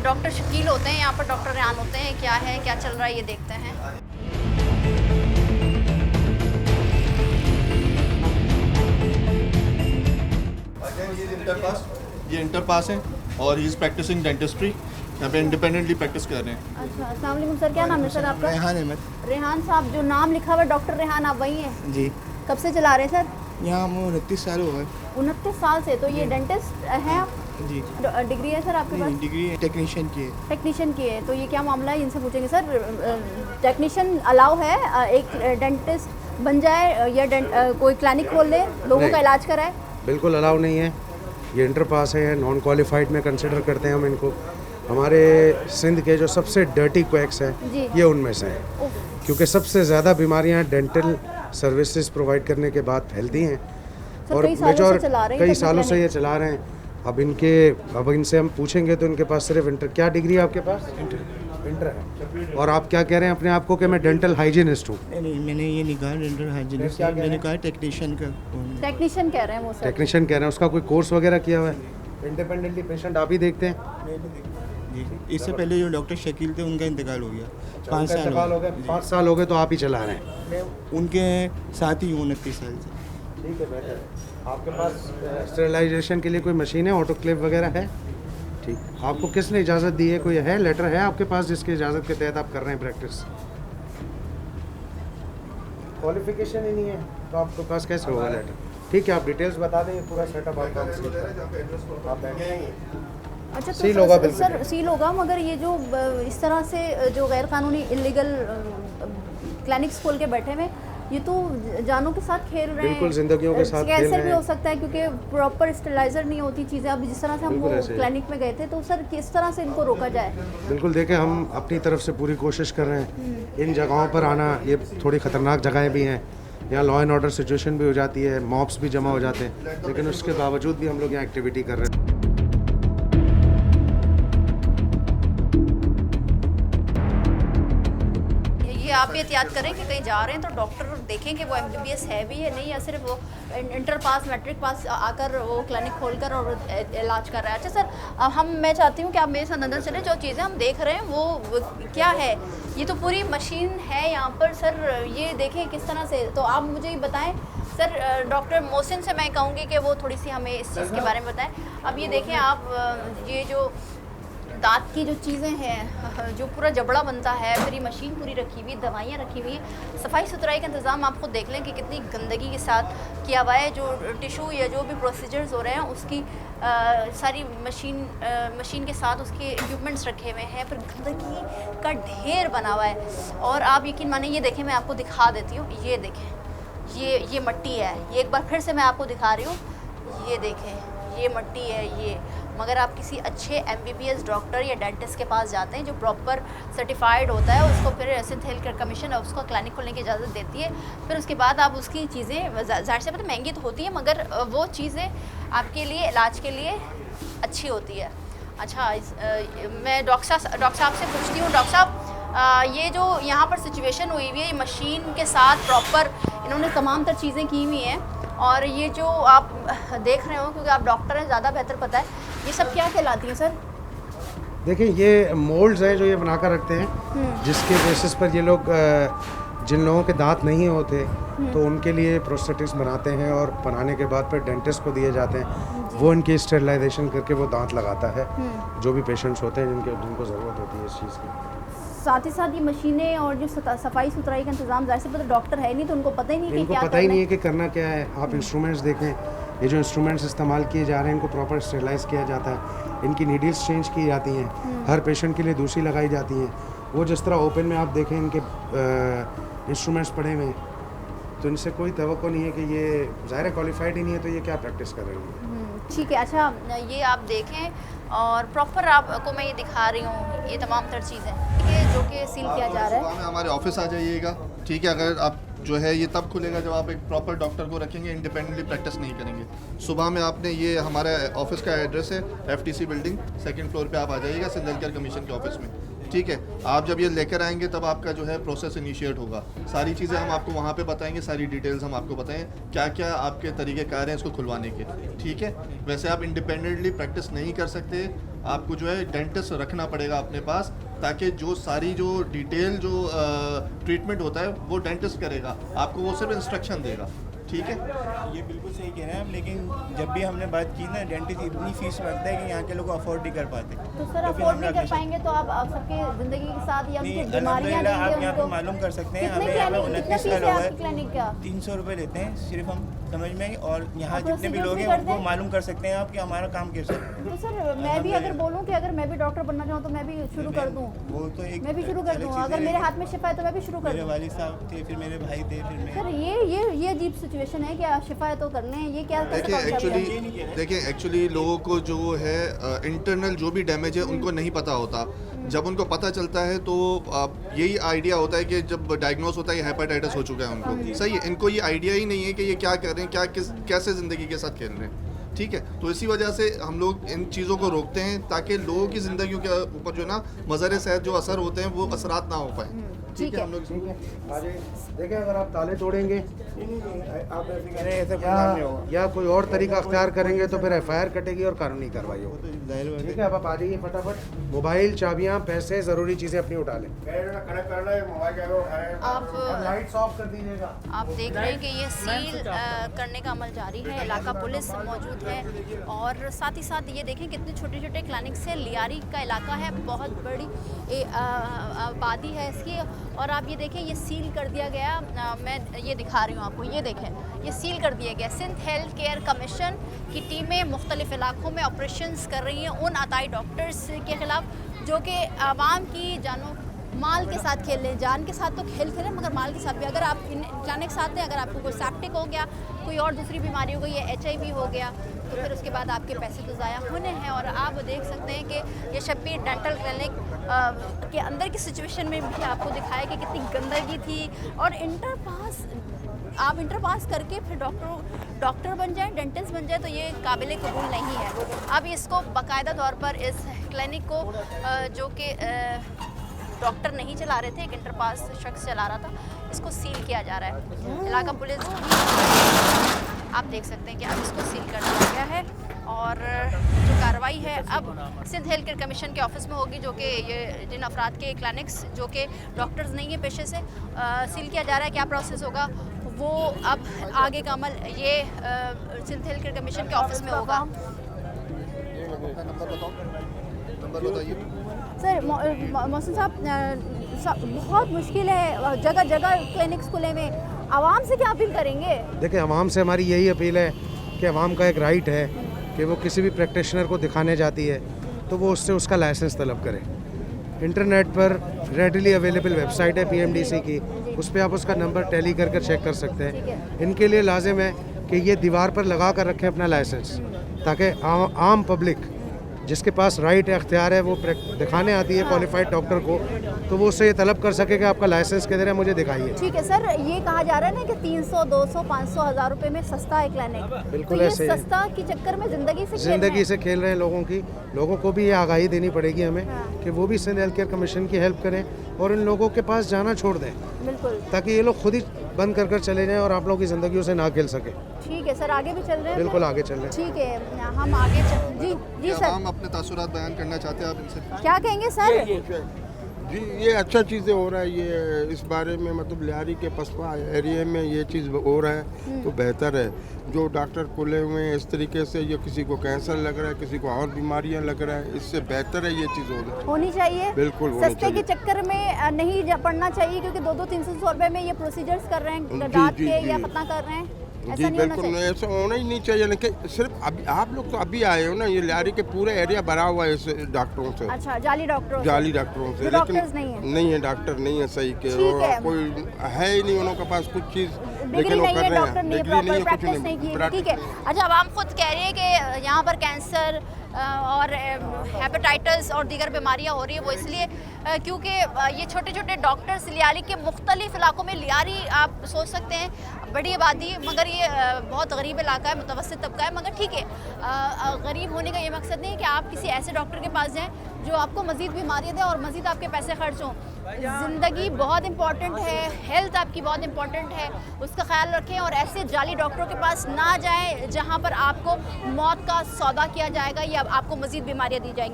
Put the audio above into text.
Doctor Shakeel होते हैं, यहाँ पर डॉक्टर रेहान होते हैं। क्या है, क्या चल रहा है, ये देखते हैं। ये इंटर पास है और ही इज़ प्रैक्टिसिंग डेंटिस्ट्री, यहाँ पे इंडिपेंडेंटली प्रैक्टिस कर रहे हैं। अच्छा, अस्सलाम वालेकुम सर, क्या नाम है सर आपका? रेहान अहमद। रेहान साहब, जो नाम लिखा हुआ है डॉक्टर रेहान, आप वही हैं? जी, कब से चला रहे हैं सर? यहाँ हम 29 साल हो गए। 29 साल से। तो ये डेंटिस्ट हैं आप? जी, डिग्री है सर आपके पास? डिग्री टेक्नीशियन की है। टेक्नीशियन की है। तो ये क्या मामला है, इनसे पूछेंगे सर। टेक्नीशियन अलाउ है एक डेंटिस्ट बन जाए या कोई क्लिनिक खोल ले, लोगों का इलाज कराए? बिल्कुल अलाउ नहीं है। ये इंटर पास है, नॉन क्वालिफाइड में कंसिडर करते हैं हम इनको। हमारे सिंध के जो सबसे डर्टी क्वैक्स हैं जी। ये उनमें से हैं, क्योंकि सबसे ज़्यादा बीमारियां डेंटल सर्विसेज प्रोवाइड करने के बाद फैलती हैं। और मेजॉर कई सालों से ये चला रहे हैं। अब इनसे हम पूछेंगे तो इनके पास सिर्फ इंटर। क्या डिग्री है आपके पास? इंटर है। और आप क्या कह रहे हैं अपने आप को कि मैं डेंटल हाइजीनिस्ट हूँ? नहीं, मैंने ये नहीं कहा डेंटल हाइजीनिस्ट, मैंने कहा टेक्नीशियन का। टेक्नीशियन कह रहे हैं वो सर। टेक्नीशियन कह रहे हैं। उसका कोई कोर्स वगैरह किया हुआ है? इंडिपेंडेंटली पेशेंट आप ही देखते हैं? जी, इससे पहले जो डॉक्टर शकील थे उनका इंतकाल हो गया। 5 साल हो गए। 5 साल हो गए तो आप ही चला रहे हैं? उनके साथ ही 29 साल से। ठीक है, बेहतर है। आपके पास स्टेरिलाइजेशन के लिए कोई मशीन है, ऑटोक्लेव वगैरह है? ठीक। आपको किसने इजाज़त दी है? कोई है लेटर है आपके पास जिसकी इजाज़त के तहत आप कर रहे हैं प्रैक्टिस? क्वालिफिकेशन ही नहीं है तो आपके पास कैसे होगा लेटर? ठीक है, आप डिटेल्स बता दें, पूरा सेटअप आपका आप बैठेंगे। अच्छा, तो सील होगा बिल्कुल। सर सील होगा, मगर ये जो इस तरह से जो गैर कानूनी इलीगल क्लिनिक्स खोल के बैठे हुए, ये तो जानों के साथ खेल रहे हैं। बिल्कुल, जिंदगियों के साथ खेल कैंसर रहे भी हैं। हो सकता है क्योंकि प्रॉपर स्टेरिलाइजर नहीं होती चीज़ें। अब जिस तरह से हम वो बिल्कुल ऐसे ही। क्लिनिक में गए थे, तो सर किस तरह से इनको रोका जाए? बिल्कुल, देखें हम अपनी तरफ से पूरी कोशिश कर रहे हैं। इन जगहों पर आना, ये थोड़ी ख़तरनाक जगहें भी हैं, यहाँ लॉ एंड ऑर्डर सिचुएशन भी हो जाती है, मॉब्स भी जमा हो जाते हैं, लेकिन उसके बावजूद भी हम लोग यहाँ एक्टिविटी कर रहे हैं। ये आप भी एहतियात करें कि कहीं जा रहे हैं तो डॉक्टर देखें कि वो MBBS है भी या नहीं, या सिर्फ वो इंटर पास मैट्रिक पास आकर वो क्लिनिक खोलकर और इलाज कर रहा है। अच्छा सर, मैं चाहती हूँ कि आप मेरे साथ अंदर चलें। जो चीज़ें हम देख रहे हैं वो क्या है? ये तो पूरी मशीन है यहाँ पर सर, ये देखें किस तरह से। तो आप मुझे ये बताएं सर, डॉक्टर मोहसिन से मैं कहूँगी कि वो थोड़ी सी हमें इस चीज़ के बारे में बताएं। अब ये देखें आप, ये जो दांत की जो चीज़ें हैं, जो पूरा जबड़ा बनता है, फिर ये मशीन पूरी रखी हुई, दवाइयाँ रखी हुई हैं, सफाई सुथराई का इंतज़ाम आप खुद देख लें कि कितनी गंदगी के साथ किया हुआ है। जो टिशू या जो भी प्रोसीजर्स हो रहे हैं उसकी सारी मशीन के साथ उसके इक्विपमेंट्स रखे हुए हैं, फिर गंदगी का ढेर बना हुआ है। और आप यकीन माने, ये देखें, मैं आपको दिखा देती हूँ, ये देखें, ये मट्टी है। ये एक बार फिर से मैं आपको दिखा रही हूँ, ये देखें, ये मट्टी है ये। मगर आप किसी अच्छे MBBS डॉक्टर या डेंटिस्ट के पास जाते हैं जो प्रॉपर सर्टिफाइड होता है, उसको फिर सिंध हेल्थ केयर कमीशन उसको क्लिनिक खोलने की इजाज़त देती है। फिर उसके बाद आप उसकी चीज़ें, ज़ाहिर से मतलब महंगी तो होती है, मगर वो चीज़ें आपके लिए इलाज के लिए अच्छी होती है। अच्छा, मैं डॉक्टर साहब से पूछती हूँ। डॉक्टर साहब, ये जो यहाँ पर सिचुएशन हुई हुई है, ये मशीन के साथ प्रॉपर इन्होंने तमाम तर चीज़ें की हुई हैं, और ये जो आप देख रहे हो, क्योंकि आप डॉक्टर हैं, ज़्यादा बेहतर पता है, ये सब क्या कहलाती हैं सर? देखिए, ये मोल्ड्स हैं जो ये बनाकर रखते हैं, जिसके बेसिस पर ये लोग जिन लोगों के दांत नहीं होते तो उनके लिए प्रोस्थेटिक्स बनाते हैं, और बनाने के बाद फिर डेंटिस्ट को दिए जाते हैं। वो इनकी स्टेरिलाइजेशन करके वो दांत लगाता है जो भी पेशेंट्स होते हैं जिनको ज़रूरत होती है इस चीज़ की। साथ ही साथ ये मशीनें और जो सफाई सुथराई का इंतजाम, ज़ाहिर से पता, डॉक्टर है नहीं तो उनको पता ही नहीं कि क्या पता ही नहीं है कि करना क्या है। आप इंस्ट्रूमेंट्स देखें, ये जो इंस्ट्रूमेंट्स इस्तेमाल किए जा रहे हैं इनको प्रॉपर स्टेरिलाइज किया जाता है, इनकी नीडल्स चेंज की जाती हैं, हर पेशेंट के लिए दूसरी लगाई जाती हैं। वो जिस तरह ओपन में आप देखें इनके इंस्ट्रूमेंट्स पड़े हुए हैं, तो इनसे कोई तवक्को नहीं है कि ये ज़ाहिर क्वालिफाइड ही नहीं है तो ये क्या प्रैक्टिस कर रही है। ठीक है। अच्छा, ये आप देखें, और प्रॉपर आपको मैं ये दिखा रही हूँ, ये तमाम तर चीज़ें ये जो कि सील किया जा रहा है। सुबह में हमारे ऑफिस आ जाइएगा, ठीक है? अगर आप जो है ये तब खुलेगा जब आप एक प्रॉपर डॉक्टर को रखेंगे, इंडिपेंडेंटली प्रैक्टिस नहीं करेंगे। सुबह में आपने, ये हमारे ऑफिस का एड्रेस है, FTC बिल्डिंग 2nd फ्लोर पे आप आ जाइएगा, सिंध हेल्थ केयर कमीशन के ऑफिस में। ठीक है, आप जब ये लेकर आएंगे तब आपका जो है प्रोसेस इनिशिएट होगा। सारी चीज़ें हम आपको वहाँ पे बताएंगे, सारी डिटेल्स हम आपको बताएं क्या क्या आपके तरीक़ेकार हैं इसको खुलवाने के। ठीक है, वैसे आप इंडिपेंडेंटली प्रैक्टिस नहीं कर सकते, आपको जो है डेंटिस्ट रखना पड़ेगा अपने पास, ताकि जो सारी जो डिटेल जो ट्रीटमेंट होता है वो डेंटिस्ट करेगा, आपको वो सिर्फ इंस्ट्रक्शन देगा। ठीक है, ये बिल्कुल सही कह रहे हैं आप, लेकिन जब भी हमने बात की ना, डेंटिस्ट इतनी फीस मांगता है कि यहाँ के लोग अफोर्ड नहीं कर पाते। तो सर अफोर्ड नहीं कर पाएंगे तो आप सबके ज़िंदगी के साथ या उनकी बीमारियाँ अल्हम्दुलिल्लाह आप यहाँ देंगे पे मालूम कर सकते हैं। कितने हमें यहाँ पे क्लिनिक, कितना 29 फीस साल है हो आपकी गए, क्लिनिक का? 300 रुपये लेते हैं सिर्फ हम, समझ में। और यहाँ आप जितने भी procedures लोग भी हैं करते उनको हैं? मालूम कर सकते हैं आप कि हमारा काम कैसे है। तो सर मैं भी अगर बोलूँ कि अगर मैं भी डॉक्टर बनना चाहूँ तो मैं भी शुरू कर दूँ? वो तो एक मैं भी शुरू कर अलग दूँ, चीज़ अगर है। मेरे हाथ में शिफा है तो मैं भी शुरू कर मेरे दूँ? वालिद साहब थे, फिर मेरे भाई थे, फिर मैं। सर ये अजीब सिचुएशन है कि शिफा है तो कर लें, ये क्या कैसे देखिए concept है? एक्चुअली लोगों को जो है इंटरनल जो भी डैमेज है उनको नहीं पता होता। जब उनको पता चलता है तो यही आइडिया होता है कि जब डायग्नोस होता है हेपेटाइटिस हो चुका है उनको, सही है, इनको ये आइडिया ही नहीं है कि ये क्या कर रहे हैं, कैसे ज़िंदगी के साथ खेल रहे हैं। ठीक है, तो इसी वजह से हम लोग इन चीज़ों को रोकते हैं ताकि लोगों की ज़िंदगी के ऊपर जो ना मज़र सेहत जो असर होते हैं वो असरात ना हो पाए। ठीक है, हम लोग देखिए अगर आप ताले तोड़ेंगे आप ऐसे कह रहे हैं, ऐसे कोई काम नहीं होगा। या कोई और तरीका अख्तियार करेंगे तो फिर FIR कटेगी और कानूनी कार्रवाई वो होगी। तो जाहिर बात है। ठीक है, अब आप आ जाइए फटाफट। मोबाइल, चाबियाँ, पैसे, ज़रूरी चीज़ें अपनी उठा लें। आप लाइट्स ऑफ कर दीजिएगा। आप देख रहे हैं कि ये सील करने का अमल जारी है, इलाका पुलिस मौजूद है और साथ ही साथ ये देखें कितने छोटे छोटे क्लिनिक्स है। लियारी का इलाका है, बहुत बड़ी आबादी है इसकी, और आप ये देखें ये सील कर दिया गया। मैं ये दिखा रही हूँ आपको, ये देखें ये सील कर दिया गया। सिंध हेल्थ केयर कमीशन की टीमें मुख्तलिफ इलाकों में ऑपरेशंस कर रही हैं उन अताई डॉक्टर्स के ख़िलाफ़ जो कि आवाम की जानो माल के साथ खेल रहे हैं। जान के साथ तो खेल रहे हैं मगर माल के साथ भी। अगर आप क्लिनिक्स आते हैं, अगर आपको कोई सेप्टिक हो गया, कोई और दूसरी बीमारी हो गई है, HIV हो गया, तो फिर उसके बाद आपके पैसे तो ज़ाया होने हैं। और आप देख सकते हैं कि ये शब्बीर डेंटल क्लिनिक के अंदर की सिचुएशन में भी आपको दिखाया कि कितनी गंदगी थी। और आप इंटर पास करके फिर डॉक्टर बन जाएं, डेंटिस्ट बन जाए, तो ये काबिल कबूल नहीं है। अब इसको बाकायदा तौर पर इस क्लिनिक को जो कि डॉक्टर नहीं चला रहे थे, एक इंटर पास शख्स चला रहा था, इसको सील किया जा रहा है। इलाका पुलिस आप देख सकते हैं कि अब इसको सील कर दिया गया है और जो कार्रवाई है अब सिंध हेल्थ केयर कमीशन के ऑफिस में होगी, जो कि ये जिन अफराद के क्लिनिक्स जो कि डॉक्टर्स नहीं है पेशे से, सील किया जा रहा है। क्या प्रोसेस होगा वो अब आगे का अमल ये सिंध हेल्थ केयर कमीशन के ऑफिस में होगा। नंबर बताइए सर मौसम साहब, बहुत मुश्किल है, जगह जगह क्लिनिक्स खुले हुए, आवाम से क्या अपील करेंगे? देखिए आवाम से हमारी यही अपील है कि आवाम का एक राइट है कि वो किसी भी प्रैक्टिशनर को दिखाने जाती है तो वो उससे उसका लाइसेंस तलब करे। इंटरनेट पर रेडली अवेलेबल वेबसाइट है PMDC की, उस पर आप उसका नंबर टैली कर चेक कर सकते हैं। इनके लिए लाजिम है कि ये दीवार पर लगा कर रखें अपना लाइसेंस, ताकि आम पब्लिक जिसके पास राइट है, अख्तियार है, वो दिखाने आती है क्वालिफाइड डॉक्टर को, तो वो उससे ये तलब कर सके कि आपका लाइसेंस किधर है, मुझे दिखाइए। ठीक है सर, ये कहा जा रहा है ना कि 300, 200, 500, 1000 रुपए में सस्ता है क्लिनिक। बिल्कुल तो ये ऐसे ही। सस्ता के चक्कर में ज़िंदगी से खेल रहे हैं लोगों को भी ये आगाही देनी पड़ेगी हमें कि वो भी सिंध हेल्थ केयर कमीशन की हेल्प करें और इन लोगों के पास जाना छोड़ दें, बिल्कुल, ताकि ये लोग खुद ही बंद कर चले जाएं और आप लोगों की ज़िंदगियों से ना खेल सके। ठीक है सर, आगे भी चल रहे हैं? बिल्कुल आगे चल रहे हैं। ठीक है, हम आगे जी सर, हम अपने तासुरात बयान करना चाहते हैं, आप इनसे क्या कहेंगे सर? जी ये अच्छा चीज़ें हो रहा है, ये इस बारे में मतलब लियारी के पसपा एरिया में ये चीज़ हो रहा है तो बेहतर है। जो डॉक्टर खुले हुए हैं इस तरीके से, ये किसी को कैंसर लग रहा है, किसी को और बीमारियां लग रहा है, इससे बेहतर है ये चीज़ होनी चाहिए। बिल्कुल होनी सस्ते के चक्कर में नहीं पड़ना चाहिए, क्योंकि 200-300 रुपए में ये प्रोसीजर्स कर रहे हैं, दांत के या खतना कर रहे हैं, ऐसा जी नहीं होना बिल्कुल चाहिए। नहीं, ऐसा होना ही नहीं चाहिए। लेकिन सिर्फ अभी आप लोग तो अभी आए हो ना, ये लियारी के पूरे एरिया भरा हुआ है इस डॉक्टरों से, अच्छा, जाली डॉक्टरों से, जो डॉक्टर्स नहीं है। डॉक्टर नहीं है सही के, ठीक है। और कोई है ही नहीं उनके पास कुछ चीज़, डिग्री नहीं है, डॉक्टर नहीं है, प्रॉपर कुछ प्रैक्टिस नहीं की। ठीक है, अच्छा, अब आप खुद कह रही है कि यहाँ पर कैंसर और हेपेटाइटिस और दीगर बीमारियाँ हो रही है, वो इसलिए क्योंकि ये छोटे छोटे डॉक्टर्स लियारी के मुख्तलिफ इलाकों में, लियारी आप सोच सकते हैं बड़ी आबादी, मगर ये बहुत गरीब इलाका है, मुतवस्सित तबका है, मगर ठीक है, गरीब होने का ये मकसद नहीं है कि आप किसी ऐसे डॉक्टर के पास जाएँ जो आपको मज़ीद बीमारियाँ दे और मज़ीद आपके पैसे खर्च हों। ज़िंदगी बहुत इंपॉर्टेंट है, हेल्थ आपकी बहुत इंपॉर्टेंट है, उसका ख्याल रखें और ऐसे जाली डॉक्टरों के पास ना जाएं जहां पर आपको मौत का सौदा किया जाएगा या आपको मज़ीद बीमारियां दी जाएंगी।